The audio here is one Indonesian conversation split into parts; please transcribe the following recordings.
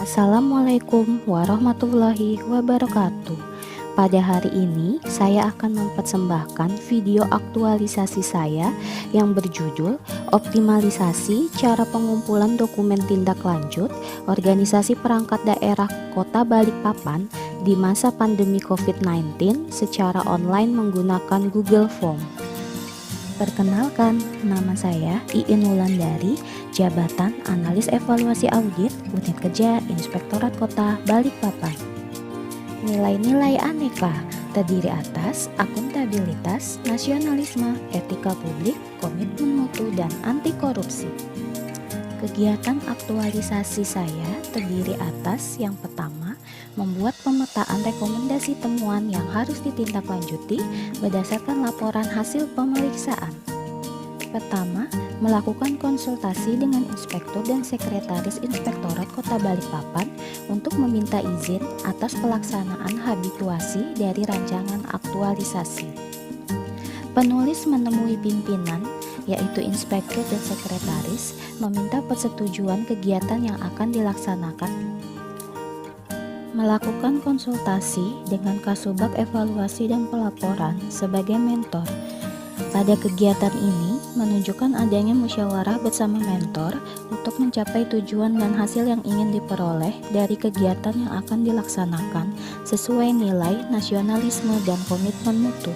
Assalamualaikum warahmatullahi wabarakatuh. Pada hari ini saya akan mempersembahkan video aktualisasi saya yang berjudul Optimalisasi Cara Pengumpulan Dokumen Tindak Lanjut Organisasi Perangkat Daerah Kota Balikpapan di masa pandemi COVID-19 secara online menggunakan Google Form. Perkenalkan, nama saya Iin Wulandari, Jabatan Analis Evaluasi Audit, Unit Kerja Inspektorat Kota Balikpapan. Nilai-nilai aneka terdiri atas akuntabilitas, nasionalisme, etika publik, komitmen mutu, dan anti korupsi. Kegiatan aktualisasi saya terdiri atas yang pertama, membuat pemetaan rekomendasi temuan yang harus ditindaklanjuti berdasarkan laporan hasil pemeriksaan. Pertama, melakukan konsultasi dengan inspektur dan sekretaris Inspektorat Kota Balikpapan untuk meminta izin atas pelaksanaan habituasi dari rancangan aktualisasi. Penulis menemui pimpinan, yaitu inspektur dan sekretaris, meminta persetujuan kegiatan yang akan dilaksanakan. Melakukan konsultasi dengan Kasubag Evaluasi dan Pelaporan sebagai mentor. Pada kegiatan ini, menunjukkan adanya musyawarah bersama mentor untuk mencapai tujuan dan hasil yang ingin diperoleh dari kegiatan yang akan dilaksanakan sesuai nilai, nasionalisme, dan komitmen mutu.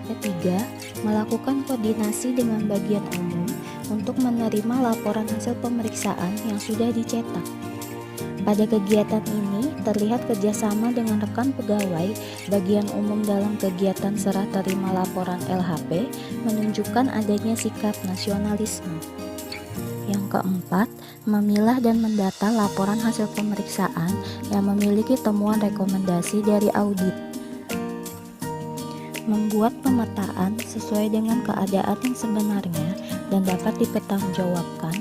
Ketiga, melakukan koordinasi dengan bagian umum untuk menerima laporan hasil pemeriksaan yang sudah dicetak. Pada kegiatan ini terlihat kerjasama dengan rekan pegawai bagian umum dalam kegiatan serah terima laporan LHP menunjukkan adanya sikap nasionalisme. Yang keempat, memilah dan mendata laporan hasil pemeriksaan yang memiliki temuan rekomendasi dari audit. Membuat pemetaan sesuai dengan keadaan yang sebenarnya dan dapat dipertanggungjawabkan,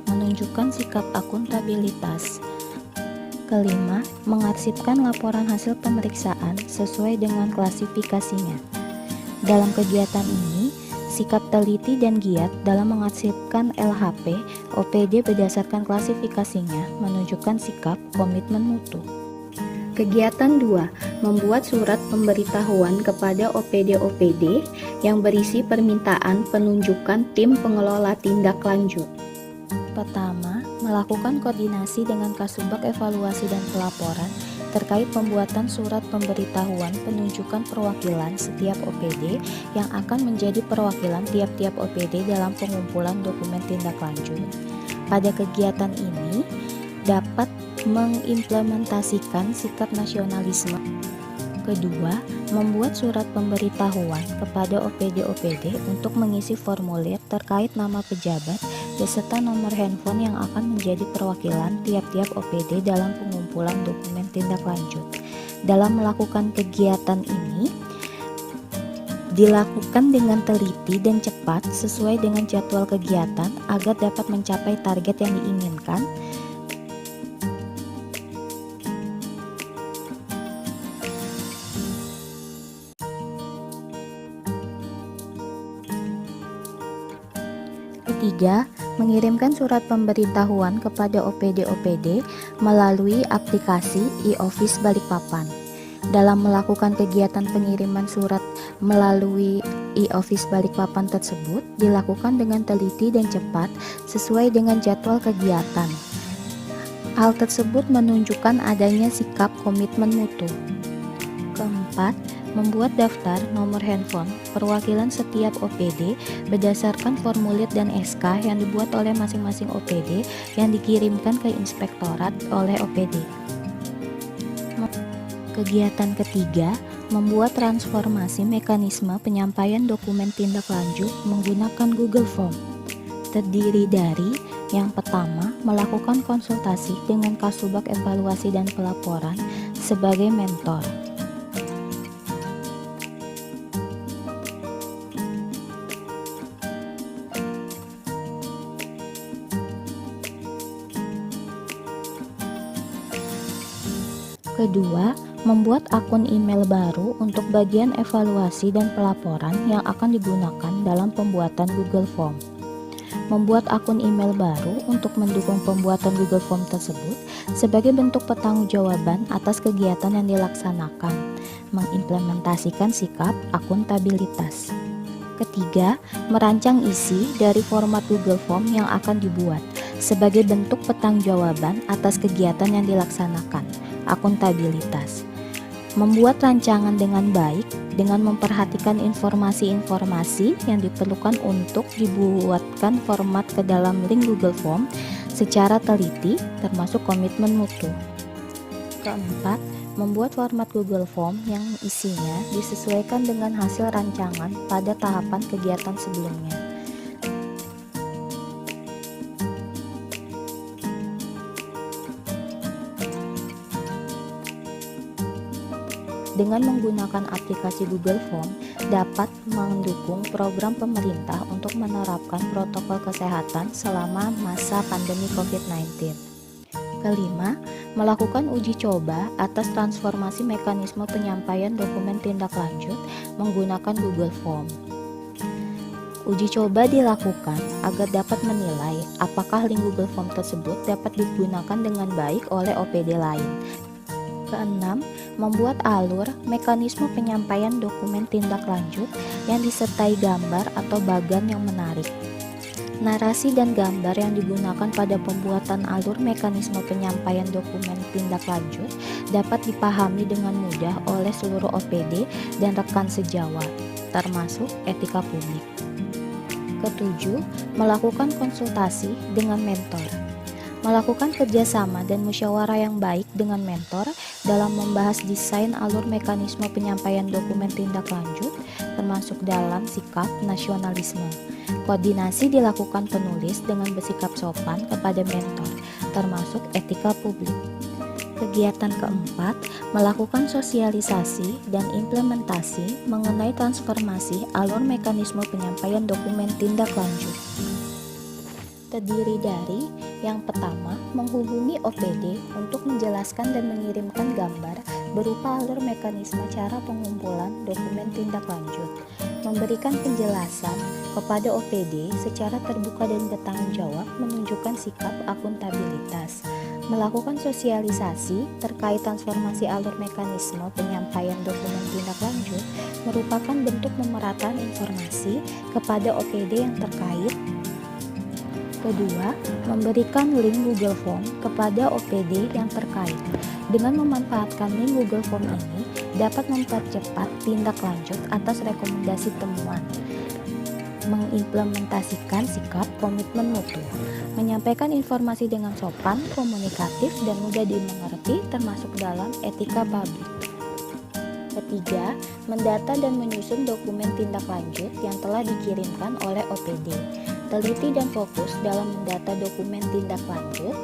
menunjukkan sikap akuntabilitas. Kelima, mengarsipkan laporan hasil pemeriksaan sesuai dengan klasifikasinya. Dalam kegiatan ini, sikap teliti dan giat dalam mengarsipkan LHP, OPD berdasarkan klasifikasinya menunjukkan sikap komitmen mutu. Kegiatan 2, membuat surat pemberitahuan kepada OPD-OPD yang berisi permintaan penunjukan tim pengelola tindak lanjut. Pertama, melakukan koordinasi dengan Kasubag Evaluasi dan Pelaporan terkait pembuatan surat pemberitahuan penunjukan perwakilan setiap OPD yang akan menjadi perwakilan tiap-tiap OPD dalam pengumpulan dokumen tindak lanjut. Pada kegiatan ini dapat mengimplementasikan sikap nasionalisme. Kedua, membuat surat pemberitahuan kepada OPD-OPD untuk mengisi formulir terkait nama pejabat beserta nomor handphone yang akan menjadi perwakilan tiap-tiap OPD dalam pengumpulan dokumen tindak lanjut. Dalam melakukan kegiatan ini, dilakukan dengan teliti dan cepat sesuai dengan jadwal kegiatan agar dapat mencapai target yang diinginkan. Ketiga, mengirimkan surat pemberitahuan kepada OPD-OPD melalui aplikasi e-Office Balikpapan. Dalam melakukan kegiatan pengiriman surat melalui e-Office Balikpapan tersebut dilakukan dengan teliti dan cepat sesuai dengan jadwal kegiatan. Hal tersebut menunjukkan adanya sikap komitmen mutu. Keempat, membuat daftar nomor handphone perwakilan setiap OPD berdasarkan formulir dan SK yang dibuat oleh masing-masing OPD yang dikirimkan ke inspektorat oleh OPD. Kegiatan ketiga, membuat transformasi mekanisme penyampaian dokumen tindak lanjut menggunakan Google Form. Terdiri dari yang pertama, melakukan konsultasi dengan Kasubag Evaluasi dan Pelaporan sebagai mentor. Kedua, membuat akun email baru untuk bagian evaluasi dan pelaporan yang akan digunakan dalam pembuatan Google Form. Membuat akun email baru untuk mendukung pembuatan Google Form tersebut sebagai bentuk pertanggungjawaban atas kegiatan yang dilaksanakan, mengimplementasikan sikap akuntabilitas. Ketiga, merancang isi dari format Google Form yang akan dibuat sebagai bentuk pertanggungjawaban atas kegiatan yang dilaksanakan, akuntabilitas. Membuat rancangan dengan baik dengan memperhatikan informasi-informasi yang diperlukan untuk dibuatkan format ke dalam link Google Form secara teliti, termasuk komitmen mutu. Keempat, membuat format Google Form yang isinya disesuaikan dengan hasil rancangan pada tahapan kegiatan sebelumnya. Dengan menggunakan aplikasi Google Form dapat mendukung program pemerintah untuk menerapkan protokol kesehatan selama masa pandemi COVID-19. Kelima, melakukan uji coba atas transformasi mekanisme penyampaian dokumen tindak lanjut menggunakan Google Form. Uji coba dilakukan agar dapat menilai apakah link Google Form tersebut dapat digunakan dengan baik oleh OPD lain. Keenam, membuat alur mekanisme penyampaian dokumen tindak lanjut yang disertai gambar atau bagan yang menarik. Narasi dan gambar yang digunakan pada pembuatan alur mekanisme penyampaian dokumen tindak lanjut dapat dipahami dengan mudah oleh seluruh OPD dan rekan sejawat, termasuk etika publik. Ketujuh, melakukan konsultasi dengan mentor. Melakukan kerjasama dan musyawarah yang baik dengan mentor dalam membahas desain alur mekanisme penyampaian dokumen tindak lanjut, termasuk dalam sikap nasionalisme. Koordinasi dilakukan penulis dengan bersikap sopan kepada mentor, termasuk etika publik. Kegiatan keempat, melakukan sosialisasi dan implementasi mengenai transformasi alur mekanisme penyampaian dokumen tindak lanjut. Terdiri dari yang pertama, menghubungi OPD untuk menjelaskan dan mengirimkan gambar berupa alur mekanisme cara pengumpulan dokumen tindak lanjut, memberikan penjelasan kepada OPD secara terbuka dan bertanggung jawab menunjukkan sikap akuntabilitas, melakukan sosialisasi terkait transformasi alur mekanisme penyampaian dokumen tindak lanjut merupakan bentuk pemerataan informasi kepada OPD yang terkait. Kedua, memberikan link Google Form kepada OPD yang terkait. Dengan memanfaatkan link Google Form ini, dapat mempercepat tindak lanjut atas rekomendasi temuan, mengimplementasikan sikap komitmen mutu, menyampaikan informasi dengan sopan, komunikatif, dan mudah dimengerti, termasuk dalam etika publik. Ketiga, mendata dan menyusun dokumen tindak lanjut yang telah dikirimkan oleh OPD. Teliti dan fokus dalam mendata dokumen tindak lanjut,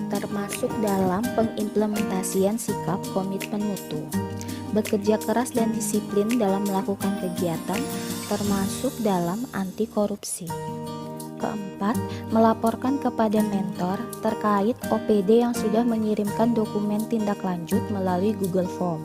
termasuk dalam pengimplementasian sikap komitmen mutu. Bekerja keras dan disiplin dalam melakukan kegiatan, termasuk dalam anti korupsi. Keempat, melaporkan kepada mentor terkait OPD yang sudah mengirimkan dokumen tindak lanjut melalui Google Form.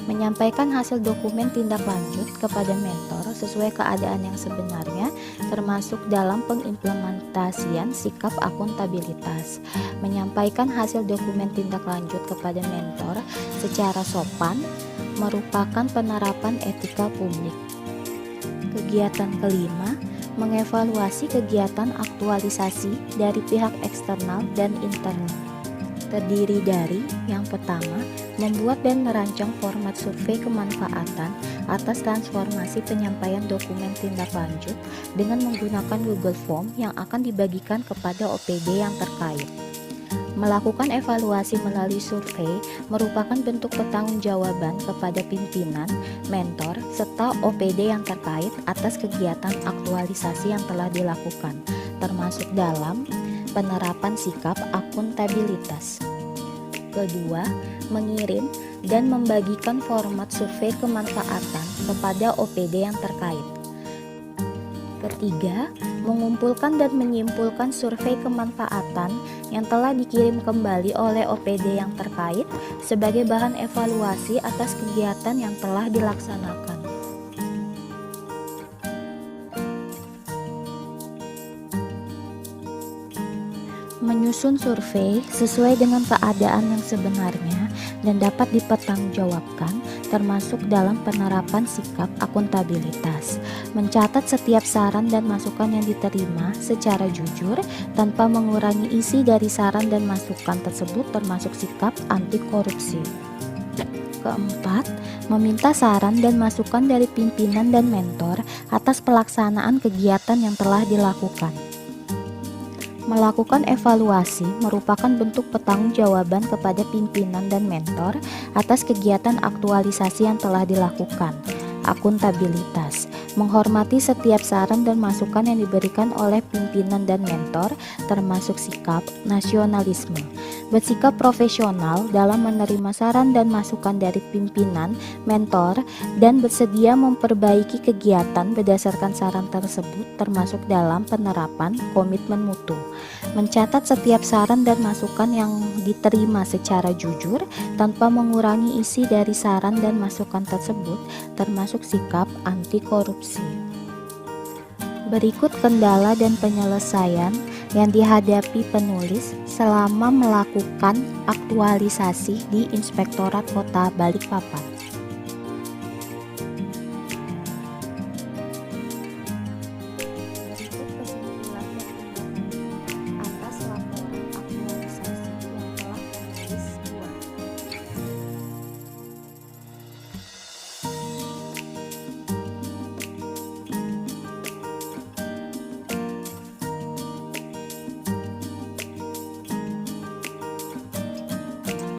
Menyampaikan hasil dokumen tindak lanjut kepada mentor sesuai keadaan yang sebenarnya, termasuk dalam pengimplementasian sikap akuntabilitas. Menyampaikan hasil dokumen tindak lanjut kepada mentor secara sopan merupakan penerapan etika publik. Kegiatan kelima, mengevaluasi kegiatan aktualisasi dari pihak eksternal dan internal. Terdiri dari yang pertama, membuat dan merancang format survei kemanfaatan atas transformasi penyampaian dokumen tindak lanjut dengan menggunakan Google Form yang akan dibagikan kepada OPD yang terkait. Melakukan evaluasi melalui survei merupakan bentuk pertanggungjawaban kepada pimpinan, mentor, serta OPD yang terkait atas kegiatan aktualisasi yang telah dilakukan, termasuk dalam penerapan sikap akuntabilitas. Kedua, mengirim dan membagikan format survei kemanfaatan kepada OPD yang terkait. Ketiga, mengumpulkan dan menyimpulkan survei kemanfaatan yang telah dikirim kembali oleh OPD yang terkait sebagai bahan evaluasi atas kegiatan yang telah dilaksanakan. menyusun survei sesuai dengan keadaan yang sebenarnya dan dapat dipertanggungjawabkan, termasuk dalam penerapan sikap akuntabilitas. Mencatat setiap saran dan masukan yang diterima secara jujur tanpa mengurangi isi dari saran dan masukan tersebut, termasuk sikap anti korupsi. Keempat, meminta saran dan masukan dari pimpinan dan mentor atas pelaksanaan kegiatan yang telah dilakukan. Melakukan evaluasi merupakan bentuk pertanggungjawaban kepada pimpinan dan mentor atas kegiatan aktualisasi yang telah dilakukan. Akuntabilitas, menghormati setiap saran dan masukan yang diberikan oleh pimpinan dan mentor, termasuk sikap nasionalisme. Bersikap profesional dalam menerima saran dan masukan dari pimpinan, mentor, dan bersedia memperbaiki kegiatan berdasarkan saran tersebut, termasuk dalam penerapan komitmen mutu. Mencatat setiap saran dan masukan yang diterima secara jujur tanpa mengurangi isi dari saran dan masukan tersebut, termasuk sikap anti korupsi. Berikut kendala dan penyelesaian yang dihadapi penulis selama melakukan aktualisasi di Inspektorat Kota Balikpapan.